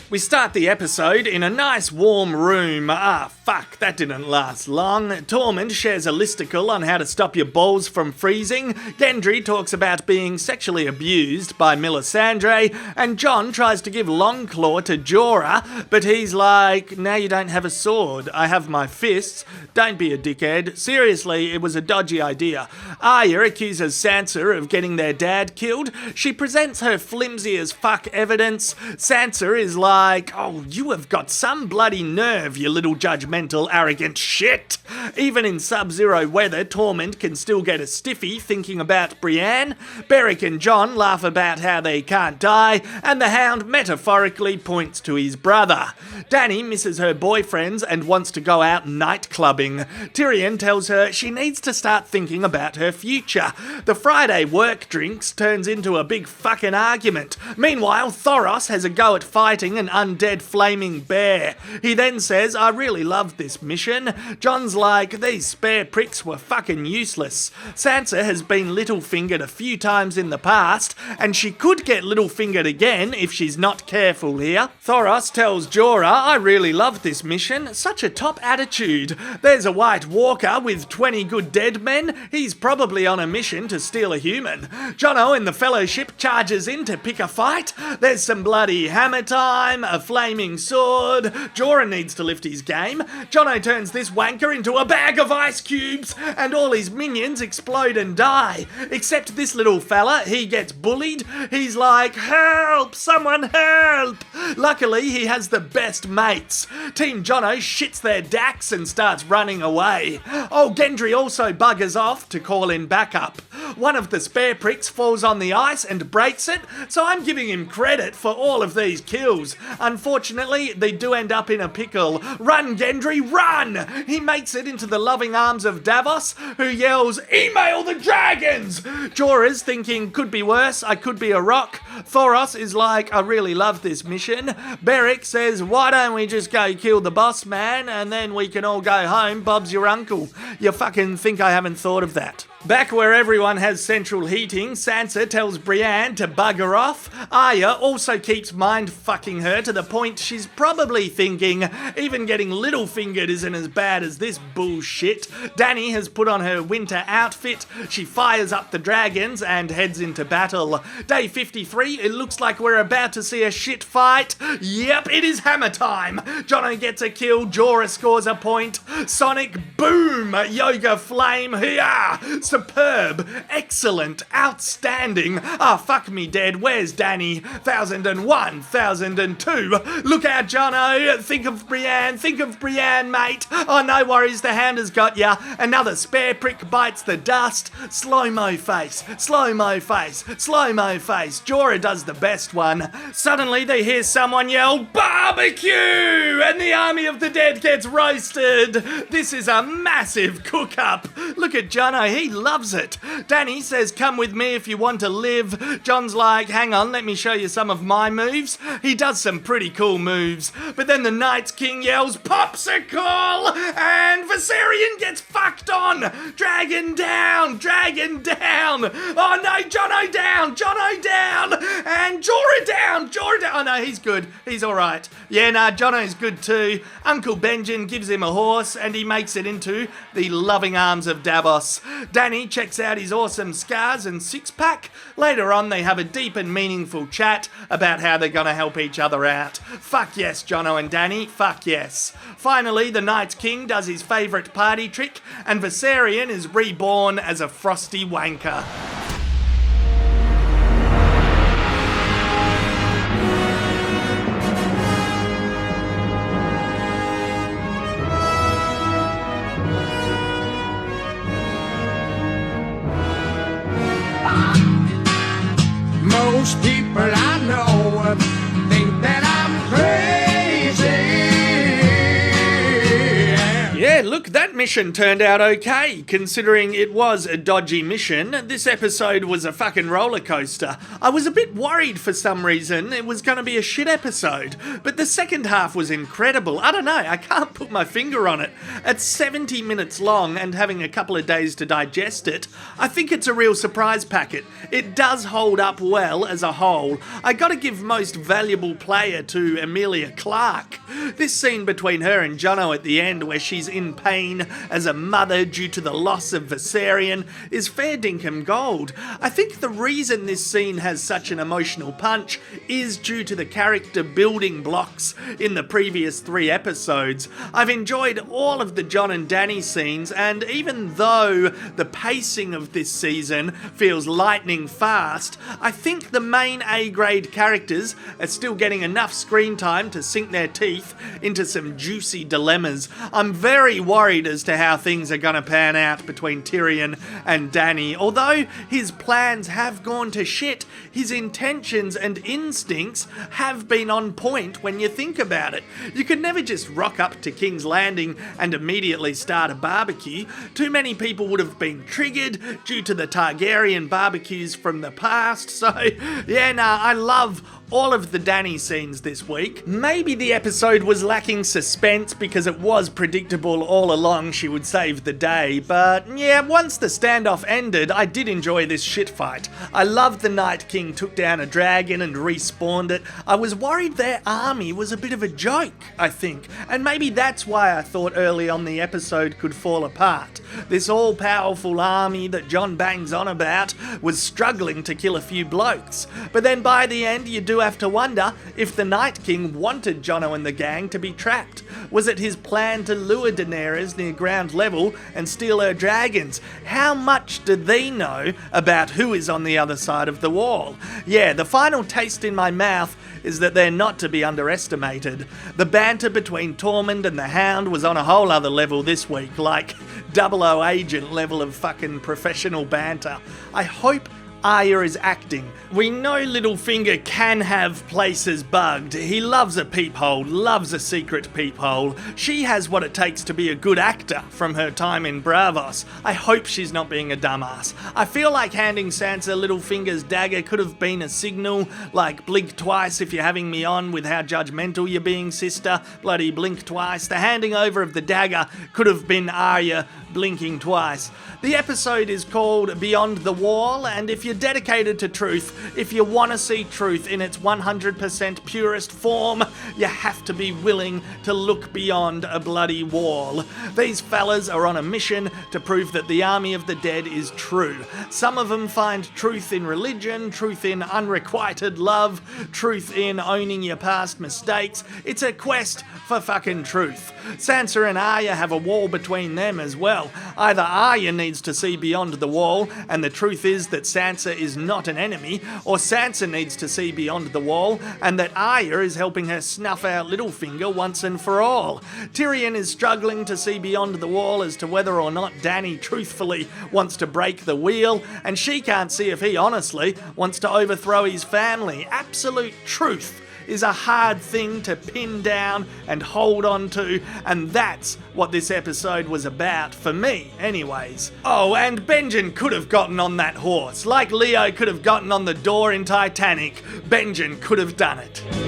We start the episode in a nice warm room. Fuck, that didn't last long. Tormund shares a listicle on how to stop your balls from freezing. Gendry talks about being sexually abused by Melisandre. And Jon tries to give Longclaw to Jorah, but he's like, now you don't have a sword. I have my fists. Don't be a dickhead. Seriously, it was a dodgy idea. Arya accuses Sansa of getting their dad killed. She presents her flimsy as fuck evidence. Sansa is like, oh, you have got some bloody nerve, you little judgmental, arrogant shit. Even in sub-zero weather, Tormund can still get a stiffy thinking about Brienne. Beric and Jon laugh about how they can't die, and the Hound metaphorically points to his brother. Dany misses her boyfriends and wants to go out night clubbing. Tyrion tells her she needs to start thinking about her future. The Friday work drinks turns into a big fucking argument. Meanwhile, Thoros has a go at fighting an undead flaming bear. He then says, I really loved this mission. Jon's like, these spare pricks were fucking useless. Sansa has been Littlefingered a few times in the past, and she could get Littlefingered again if she's not careful here. Thoros tells Jorah, I really loved this mission. Such a top attitude. There's a White Walker with 20 good dead men. He's probably on a mission to steal a human. Jono and the Fellowship charges in to pick a fight. There's some bloody hammer time, a flaming sword. Jorah needs to lift his game. Jono turns this wanker into a bag of ice cubes, and all his minions explode and die. Except this little fella, he gets bullied. He's like, help, someone help. Luckily, he has the best mates. Team Jono shits their dacks and starts running away. Oh, Gendry also buggers off to call in backup. One of the spare pricks falls on the ice and breaks it, so I'm giving him credit for all of these kills. Unfortunately, they do end up in a pickle. Run, Gendry, run! He makes it into the loving arms of Davos, who yells, email the dragons! Jorah's thinking, could be worse, I could be a rock. Thoros is like, I really love this mission. Beric says, why don't we just go kill the boss man, and then we can all go home, Bob's your uncle. You fucking think I haven't thought of that. Back where everyone has central heating, Sansa tells Brienne to bugger off. Arya also keeps mind-fucking her to the point she's probably thinking, even getting Littlefingered isn't as bad as this bullshit. Dany has put on her winter outfit, she fires up the dragons and heads into battle. Day 53, it looks like we're about to see a shit fight. Yep, it is hammer time. Jono gets a kill, Jorah scores a point. Sonic boom, yoga flame, hiya! Superb, excellent, outstanding. Fuck me dead, where's Dany? 1001, 1002. Look out, Jono. Think of Brienne, mate. Oh, no worries, the Hound has got ya. Another spare prick bites the dust. Slow-mo face, slow-mo face, slow-mo face. Jorah does the best one. Suddenly they hear someone yell, barbecue! And the army of the dead gets roasted. This is a massive cook-up. Look at Jono, he loves it. Dany says, come with me if you want to live. Jon's like, hang on, let me show you some of my moves. He does some pretty cool moves. But then the Night's King yells, popsicle! And Viserion gets fucked on. Dragon down, dragon down. Oh no, Jono down, Jono down. And Jorah down, Jorah down. Oh no, he's good. He's alright. Yeah, nah, Jono's good too. Uncle Benjen gives him a horse and he makes it into the loving arms of Davos. Dany checks out his awesome scars and six-pack. Later on, they have a deep and meaningful chat about how they're gonna help each other out. Fuck yes, Jono and Dany, fuck yes. Finally, the Night's King does his favourite party trick, and Viserion is reborn as a frosty wanker. Most people I know think that I'm crazy. Yeah, look, that mission turned out okay, considering it was a dodgy mission. This episode was a fucking roller coaster. I was a bit worried for some reason it was going to be a shit episode, but the second half was incredible. I don't know, I can't put my finger on it. At 70 minutes long and having a couple of days to digest it, I think it's a real surprise packet. It does hold up well as a whole. I gotta give most valuable player to Emilia Clarke. This scene between her and Jono at the end, where she's in pain as a mother due to the loss of Viserion, is fair dinkum gold. I think the reason this scene has such an emotional punch is due to the character building blocks in the previous 3 episodes. I've enjoyed all of the John and Danny scenes, and even though the pacing of this season feels lightning fast, I think the main A-grade characters are still getting enough screen time to sink their teeth into some juicy dilemmas. I'm very worried as to how things are gonna pan out between Tyrion and Danny. Although his plans have gone to shit, his intentions and instincts have been on point when you think about it. You could never just rock up to King's Landing and immediately start a barbecue. Too many people would have been triggered due to the Targaryen barbecues from the past, so yeah, I love all of the Danny scenes this week. Maybe the episode was lacking suspense because it was predictable all along she would save the day, but yeah, once the standoff ended, I did enjoy this shit fight. I loved the Night King took down a dragon and respawned it. I was worried their army was a bit of a joke, I think, and maybe that's why I thought early on the episode could fall apart. This all-powerful army that John bangs on about was struggling to kill a few blokes, but then by the end you do have to wonder if the Night King wanted Jono and the gang to be trapped. Was it his plan to lure Daenerys near ground level and steal her dragons? How much do they know about who is on the other side of the wall? Yeah, the final taste in my mouth is that they're not to be underestimated. The banter between Tormund and the Hound was on a whole other level this week, like 00 agent level of fucking professional banter. I hope Arya is acting. We know Littlefinger can have places bugged. He loves a peephole, loves a secret peephole. She has what it takes to be a good actor from her time in Bravos. I hope she's not being a dumbass. I feel like handing Sansa Littlefinger's dagger could have been a signal, like blink twice if you're having me on with how judgmental you're being, sister. Bloody blink twice. The handing over of the dagger could have been Arya blinking twice. The episode is called Beyond the Wall, and if you're dedicated to truth, if you want to see truth in its 100% purest form, you have to be willing to look beyond a bloody wall. These fellas are on a mission to prove that the army of the dead is true. Some of them find truth in religion, truth in unrequited love, truth in owning your past mistakes. It's a quest for fucking truth. Sansa and Arya have a wall between them as well. Either Arya needs to see beyond the wall, and the truth is that Sansa is not an enemy, or Sansa needs to see beyond the wall, and that Arya is helping her snuff out Littlefinger once and for all. Tyrion is struggling to see beyond the wall as to whether or not Dany truthfully wants to break the wheel, and she can't see if he honestly wants to overthrow his family. Absolute truth is a hard thing to pin down and hold on to, and that's what this episode was about, for me anyways. Oh, and Benjen could have gotten on that horse, like Leo could have gotten on the door in Titanic. Benjen could have done it.